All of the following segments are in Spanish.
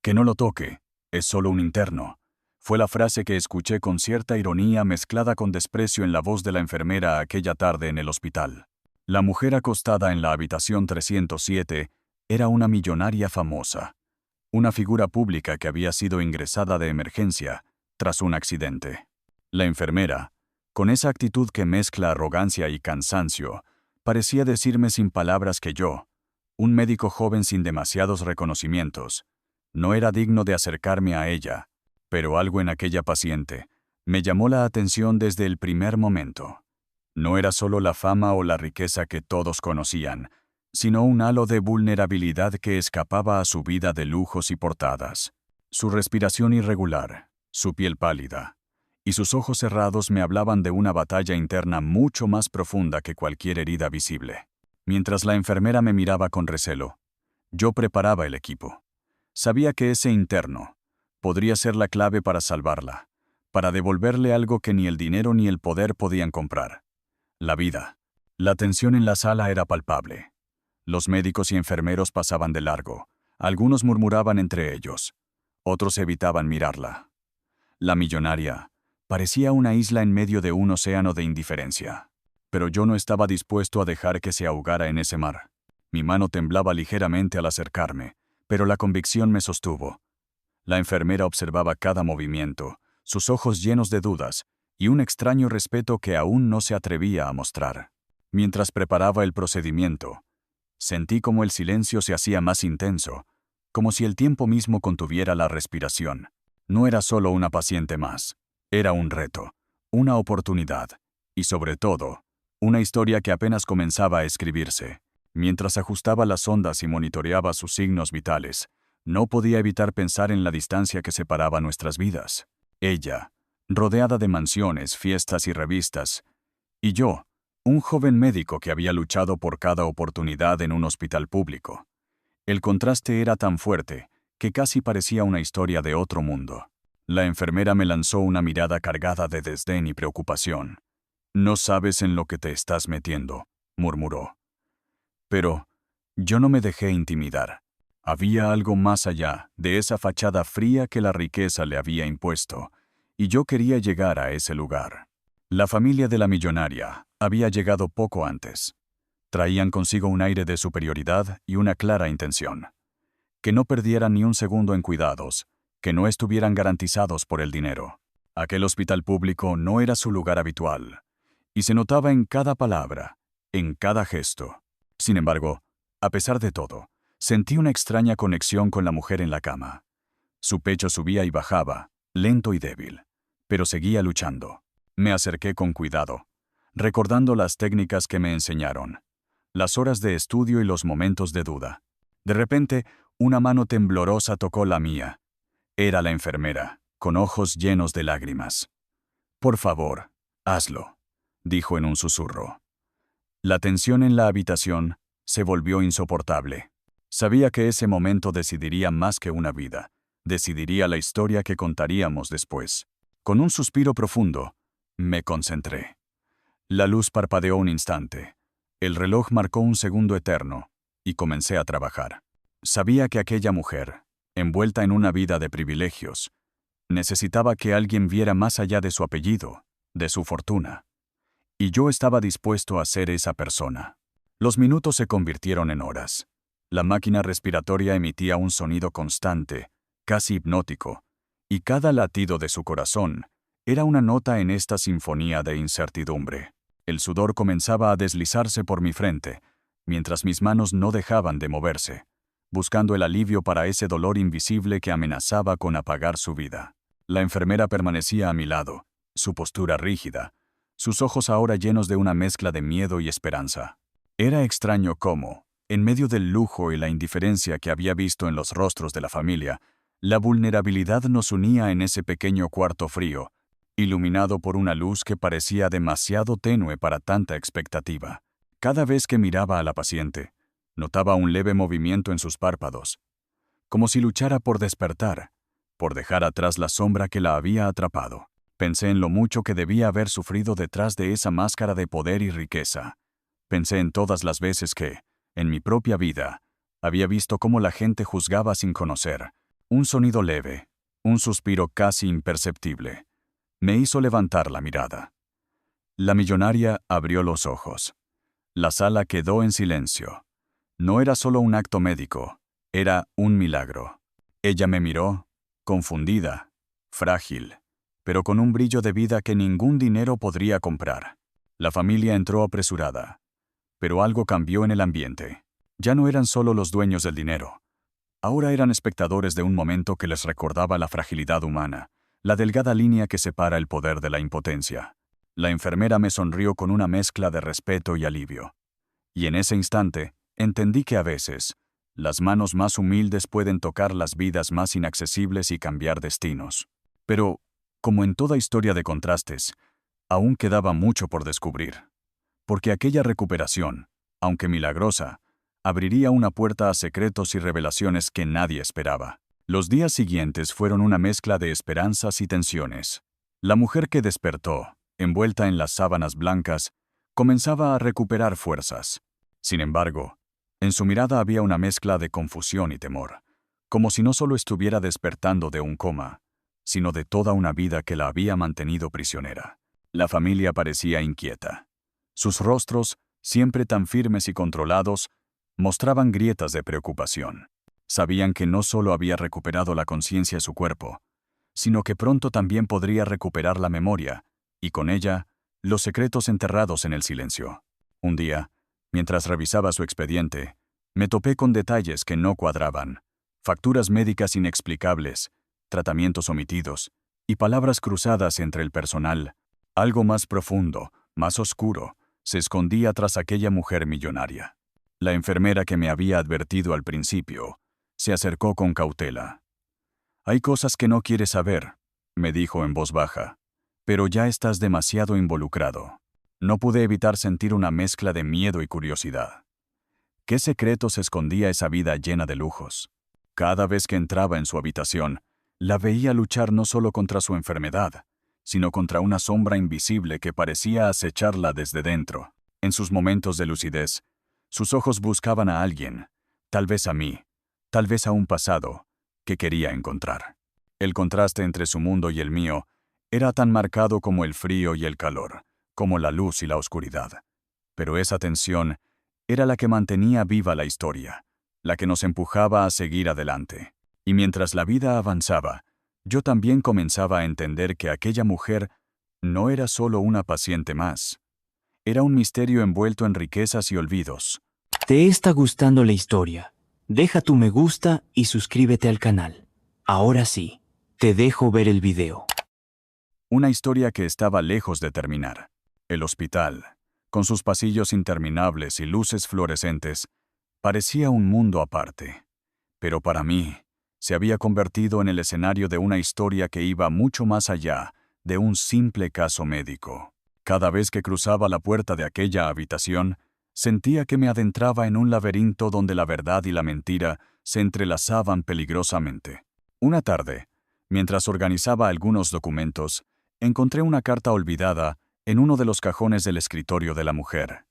Que no lo toque, es solo un interno. Fue la frase que escuché con cierta ironía mezclada con desprecio en la voz de la enfermera aquella tarde en el hospital. La mujer acostada en la habitación 307 era una millonaria famosa, una figura pública que había sido ingresada de emergencia tras un accidente. La enfermera, con esa actitud que mezcla arrogancia y cansancio, parecía decirme sin palabras que yo, un médico joven sin demasiados reconocimientos, no era digno de acercarme a ella, pero algo en aquella paciente me llamó la atención desde el primer momento. No era solo la fama o la riqueza que todos conocían, sino un halo de vulnerabilidad que escapaba a su vida de lujos y portadas. Su respiración irregular, su piel pálida, y sus ojos cerrados me hablaban de una batalla interna mucho más profunda que cualquier herida visible. Mientras la enfermera me miraba con recelo, yo preparaba el equipo. Sabía que ese interno podría ser la clave para salvarla, para devolverle algo que ni el dinero ni el poder podían comprar: la vida. La tensión en la sala era palpable. Los médicos y enfermeros pasaban de largo. Algunos murmuraban entre ellos. Otros evitaban mirarla. La millonaria parecía una isla en medio de un océano de indiferencia. Pero yo no estaba dispuesto a dejar que se ahogara en ese mar. Mi mano temblaba ligeramente al acercarme, pero la convicción me sostuvo. La enfermera observaba cada movimiento, sus ojos llenos de dudas y un extraño respeto que aún no se atrevía a mostrar. Mientras preparaba el procedimiento, sentí como el silencio se hacía más intenso, como si el tiempo mismo contuviera la respiración. No era solo una paciente más, era un reto, una oportunidad, y sobre todo, una historia que apenas comenzaba a escribirse. Mientras ajustaba las ondas y monitoreaba sus signos vitales, no podía evitar pensar en la distancia que separaba nuestras vidas. Ella, rodeada de mansiones, fiestas y revistas, y yo, un joven médico que había luchado por cada oportunidad en un hospital público. El contraste era tan fuerte que casi parecía una historia de otro mundo. La enfermera me lanzó una mirada cargada de desdén y preocupación. «No sabes en lo que te estás metiendo», murmuró. Pero yo no me dejé intimidar. Había algo más allá de esa fachada fría que la riqueza le había impuesto, y yo quería llegar a ese lugar. La familia de la millonaria había llegado poco antes. Traían consigo un aire de superioridad y una clara intención: que no perdieran ni un segundo en cuidados, que no estuvieran garantizados por el dinero. Aquel hospital público no era su lugar habitual, y se notaba en cada palabra, en cada gesto. Sin embargo, a pesar de todo, sentí una extraña conexión con la mujer en la cama. Su pecho subía y bajaba, lento y débil, pero seguía luchando. Me acerqué con cuidado, recordando las técnicas que me enseñaron, las horas de estudio y los momentos de duda. De repente, una mano temblorosa tocó la mía. Era la enfermera, con ojos llenos de lágrimas. «Por favor, hazlo», dijo en un susurro. La tensión en la habitación se volvió insoportable. Sabía que ese momento decidiría más que una vida, decidiría la historia que contaríamos después. Con un suspiro profundo, me concentré. La luz parpadeó un instante. El reloj marcó un segundo eterno, y comencé a trabajar. Sabía que aquella mujer, envuelta en una vida de privilegios, necesitaba que alguien viera más allá de su apellido, de su fortuna. Y yo estaba dispuesto a ser esa persona. Los minutos se convirtieron en horas. La máquina respiratoria emitía un sonido constante, casi hipnótico, y cada latido de su corazón era una nota en esta sinfonía de incertidumbre. El sudor comenzaba a deslizarse por mi frente, mientras mis manos no dejaban de moverse, buscando el alivio para ese dolor invisible que amenazaba con apagar su vida. La enfermera permanecía a mi lado, su postura rígida, sus ojos ahora llenos de una mezcla de miedo y esperanza. Era extraño cómo, en medio del lujo y la indiferencia que había visto en los rostros de la familia, la vulnerabilidad nos unía en ese pequeño cuarto frío, iluminado por una luz que parecía demasiado tenue para tanta expectativa. Cada vez que miraba a la paciente, notaba un leve movimiento en sus párpados, como si luchara por despertar, por dejar atrás la sombra que la había atrapado. Pensé en lo mucho que debía haber sufrido detrás de esa máscara de poder y riqueza. Pensé en todas las veces que, en mi propia vida, había visto cómo la gente juzgaba sin conocer, Un sonido leve, un suspiro casi imperceptible, me hizo levantar la mirada. La millonaria abrió los ojos. La sala quedó en silencio. No era solo un acto médico, era un milagro. Ella me miró, confundida, frágil, pero con un brillo de vida que ningún dinero podría comprar. La familia entró apresurada, pero algo cambió en el ambiente. Ya no eran solo los dueños del dinero. Ahora eran espectadores de un momento que les recordaba la fragilidad humana, la delgada línea que separa el poder de la impotencia. La enfermera me sonrió con una mezcla de respeto y alivio. Y en ese instante, entendí que a veces, las manos más humildes pueden tocar las vidas más inaccesibles y cambiar destinos. Pero, como en toda historia de contrastes, aún quedaba mucho por descubrir. Porque aquella recuperación, aunque milagrosa, abriría una puerta a secretos y revelaciones que nadie esperaba. Los días siguientes fueron una mezcla de esperanzas y tensiones. La mujer que despertó, envuelta en las sábanas blancas, comenzaba a recuperar fuerzas. Sin embargo, en su mirada había una mezcla de confusión y temor, como si no solo estuviera despertando de un coma, sino de toda una vida que la había mantenido prisionera. La familia parecía inquieta. Sus rostros, siempre tan firmes y controlados, mostraban grietas de preocupación. Sabían que no solo había recuperado la conciencia de su cuerpo, sino que pronto también podría recuperar la memoria, y con ella, los secretos enterrados en el silencio. Un día, mientras revisaba su expediente, me topé con detalles que no cuadraban, facturas médicas inexplicables, tratamientos omitidos, y palabras cruzadas entre el personal. Algo más profundo, más oscuro, se escondía tras aquella mujer millonaria. La enfermera que me había advertido al principio se acercó con cautela. «Hay cosas que no quieres saber», me dijo en voz baja, «pero ya estás demasiado involucrado». No pude evitar sentir una mezcla de miedo y curiosidad. ¿Qué secretos escondía esa vida llena de lujos? Cada vez que entraba en su habitación, la veía luchar no solo contra su enfermedad, sino contra una sombra invisible que parecía acecharla desde dentro. En sus momentos de lucidez, sus ojos buscaban a alguien, tal vez a mí, tal vez a un pasado, que quería encontrar. El contraste entre su mundo y el mío era tan marcado como el frío y el calor, como la luz y la oscuridad. Pero esa tensión era la que mantenía viva la historia, la que nos empujaba a seguir adelante. Y mientras la vida avanzaba, yo también comenzaba a entender que aquella mujer no era solo una paciente más. Era un misterio envuelto en riquezas y olvidos. ¿Te está gustando la historia? Deja tu me gusta y suscríbete al canal. Ahora sí, te dejo ver el video. Una historia que estaba lejos de terminar. El hospital, con sus pasillos interminables y luces fluorescentes, parecía un mundo aparte. Pero para mí, se había convertido en el escenario de una historia que iba mucho más allá de un simple caso médico. Cada vez que cruzaba la puerta de aquella habitación, sentía que me adentraba en un laberinto donde la verdad y la mentira se entrelazaban peligrosamente. Una tarde, mientras organizaba algunos documentos, encontré una carta olvidada en uno de los cajones del escritorio de la mujer.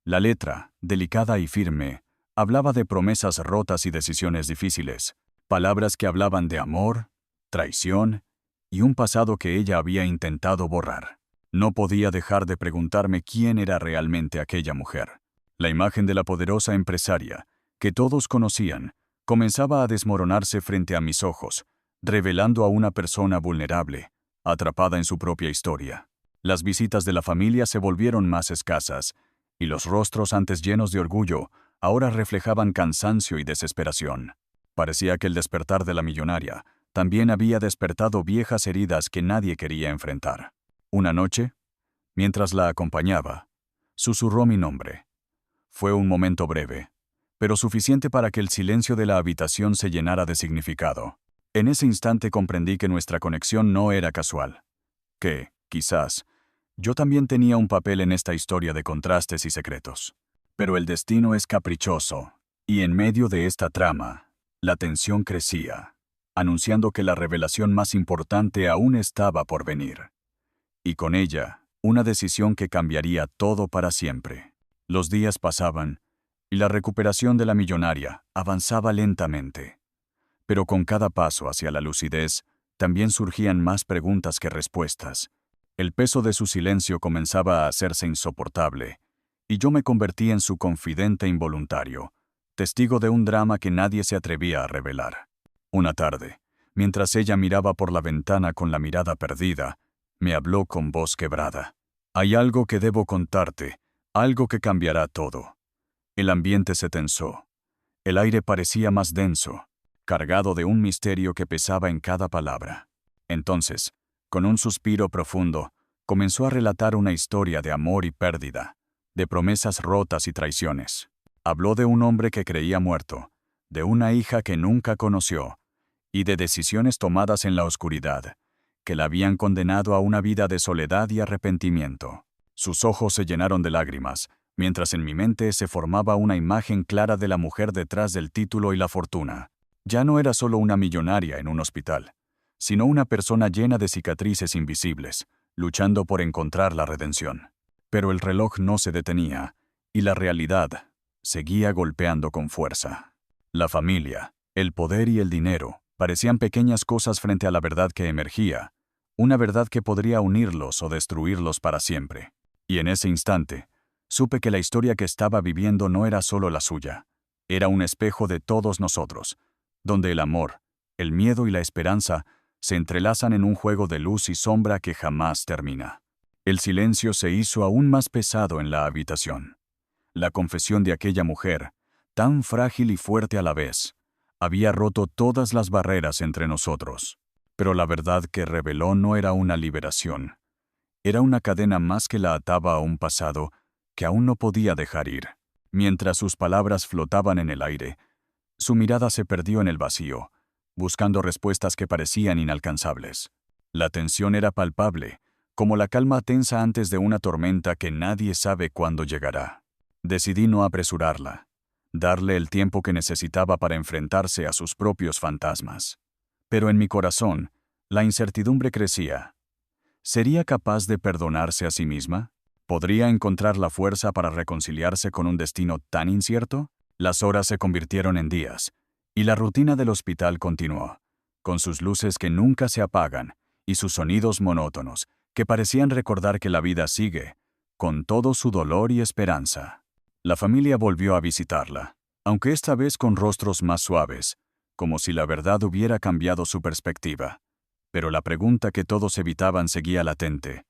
La letra, delicada y firme, hablaba de promesas rotas y decisiones difíciles, palabras que hablaban de amor, traición y un pasado que ella había intentado borrar. No podía dejar de preguntarme quién era realmente aquella mujer. La imagen de la poderosa empresaria, que todos conocían, comenzaba a desmoronarse frente a mis ojos, revelando a una persona vulnerable, atrapada en su propia historia. Las visitas de la familia se volvieron más escasas, y los rostros antes llenos de orgullo ahora reflejaban cansancio y desesperación. Parecía que el despertar de la millonaria también había despertado viejas heridas que nadie quería enfrentar. Una noche, mientras la acompañaba, susurró mi nombre. Fue un momento breve, pero suficiente para que el silencio de la habitación se llenara de significado. En ese instante comprendí que nuestra conexión no era casual. Que, quizás, yo también tenía un papel en esta historia de contrastes y secretos. Pero el destino es caprichoso, y en medio de esta trama, la tensión crecía, anunciando que la revelación más importante aún estaba por venir. Y con ella, una decisión que cambiaría todo para siempre. Los días pasaban, y la recuperación de la millonaria avanzaba lentamente. Pero con cada paso hacia la lucidez, también surgían más preguntas que respuestas. El peso de su silencio comenzaba a hacerse insoportable, y yo me convertí en su confidente involuntario, testigo de un drama que nadie se atrevía a revelar. Una tarde, mientras ella miraba por la ventana con la mirada perdida, me habló con voz quebrada. «Hay algo que debo contarte, algo que cambiará todo». El ambiente se tensó. El aire parecía más denso, cargado de un misterio que pesaba en cada palabra. Entonces, con un suspiro profundo, comenzó a relatar una historia de amor y pérdida, de promesas rotas y traiciones. Habló de un hombre que creía muerto, de una hija que nunca conoció, y de decisiones tomadas en la oscuridad, que la habían condenado a una vida de soledad y arrepentimiento. Sus ojos se llenaron de lágrimas, mientras en mi mente se formaba una imagen clara de la mujer detrás del título y la fortuna. Ya no era solo una millonaria en un hospital, sino una persona llena de cicatrices invisibles, luchando por encontrar la redención. Pero el reloj no se detenía, y la realidad seguía golpeando con fuerza. La familia, el poder y el dinero parecían pequeñas cosas frente a la verdad que emergía, una verdad que podría unirlos o destruirlos para siempre. Y en ese instante, supe que la historia que estaba viviendo no era solo la suya, era un espejo de todos nosotros, donde el amor, el miedo y la esperanza se entrelazan en un juego de luz y sombra que jamás termina. El silencio se hizo aún más pesado en la habitación. La confesión de aquella mujer, tan frágil y fuerte a la vez, había roto todas las barreras entre nosotros. Pero la verdad que reveló no era una liberación. Era una cadena más que la ataba a un pasado que aún no podía dejar ir. Mientras sus palabras flotaban en el aire, su mirada se perdió en el vacío, buscando respuestas que parecían inalcanzables. La tensión era palpable, como la calma tensa antes de una tormenta que nadie sabe cuándo llegará. Decidí no apresurarla, darle el tiempo que necesitaba para enfrentarse a sus propios fantasmas. Pero en mi corazón, la incertidumbre crecía. ¿Sería capaz de perdonarse a sí misma? ¿Podría encontrar la fuerza para reconciliarse con un destino tan incierto? Las horas se convirtieron en días, y la rutina del hospital continuó, con sus luces que nunca se apagan y sus sonidos monótonos que parecían recordar que la vida sigue, con todo su dolor y esperanza. La familia volvió a visitarla, aunque esta vez con rostros más suaves, como si la verdad hubiera cambiado su perspectiva. Pero la pregunta que todos evitaban seguía latente.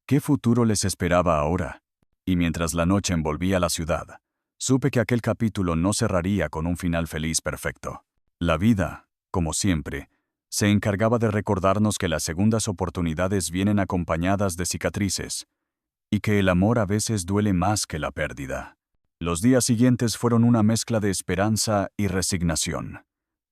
¿Qué futuro les esperaba ahora? Y mientras la noche envolvía la ciudad, supe que aquel capítulo no cerraría con un final feliz perfecto. La vida, como siempre, se encargaba de recordarnos que las segundas oportunidades vienen acompañadas de cicatrices, y que el amor a veces duele más que la pérdida. Los días siguientes fueron una mezcla de esperanza y resignación.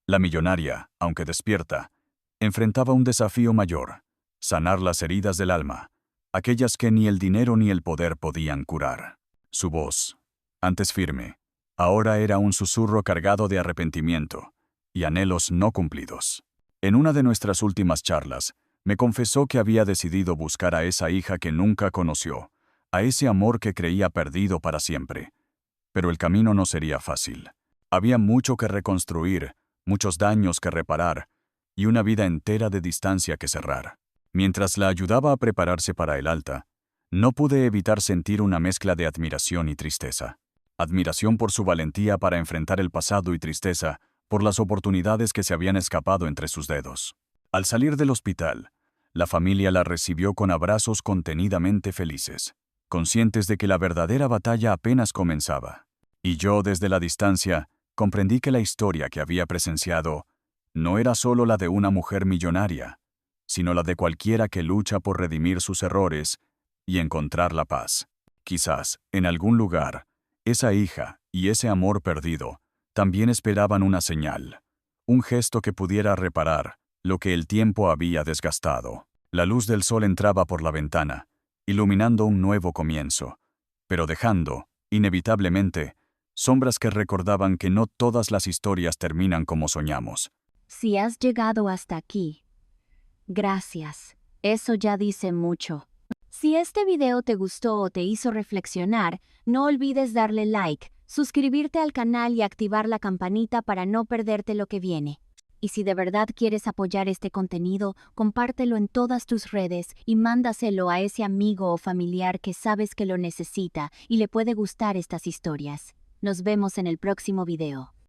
La millonaria, aunque despierta, enfrentaba un desafío mayor: sanar las heridas del alma, aquellas que ni el dinero ni el poder podían curar. Su voz, antes firme, ahora era un susurro cargado de arrepentimiento y anhelos no cumplidos. En una de nuestras últimas charlas, me confesó que había decidido buscar a esa hija que nunca conoció, a ese amor que creía perdido para siempre. Pero el camino no sería fácil. Había mucho que reconstruir, muchos daños que reparar, y una vida entera de distancia que cerrar. Mientras la ayudaba a prepararse para el alta, no pude evitar sentir una mezcla de admiración y tristeza. Admiración por su valentía para enfrentar el pasado y tristeza por las oportunidades que se habían escapado entre sus dedos. Al salir del hospital, la familia la recibió con abrazos contenidamente felices, conscientes de que la verdadera batalla apenas comenzaba. Y yo, desde la distancia, comprendí que la historia que había presenciado no era solo la de una mujer millonaria, sino la de cualquiera que lucha por redimir sus errores y encontrar la paz. Quizás, en algún lugar, esa hija y ese amor perdido también esperaban una señal, un gesto que pudiera reparar lo que el tiempo había desgastado. La luz del sol entraba por la ventana, iluminando un nuevo comienzo, pero dejando, inevitablemente, sombras que recordaban que no todas las historias terminan como soñamos. Si has llegado hasta aquí, gracias. Eso ya dice mucho. Si este video te gustó o te hizo reflexionar, no olvides darle like, suscribirte al canal y activar la campanita para no perderte lo que viene. Y si de verdad quieres apoyar este contenido, compártelo en todas tus redes y mándaselo a ese amigo o familiar que sabes que lo necesita y le puede gustar estas historias. Nos vemos en el próximo video.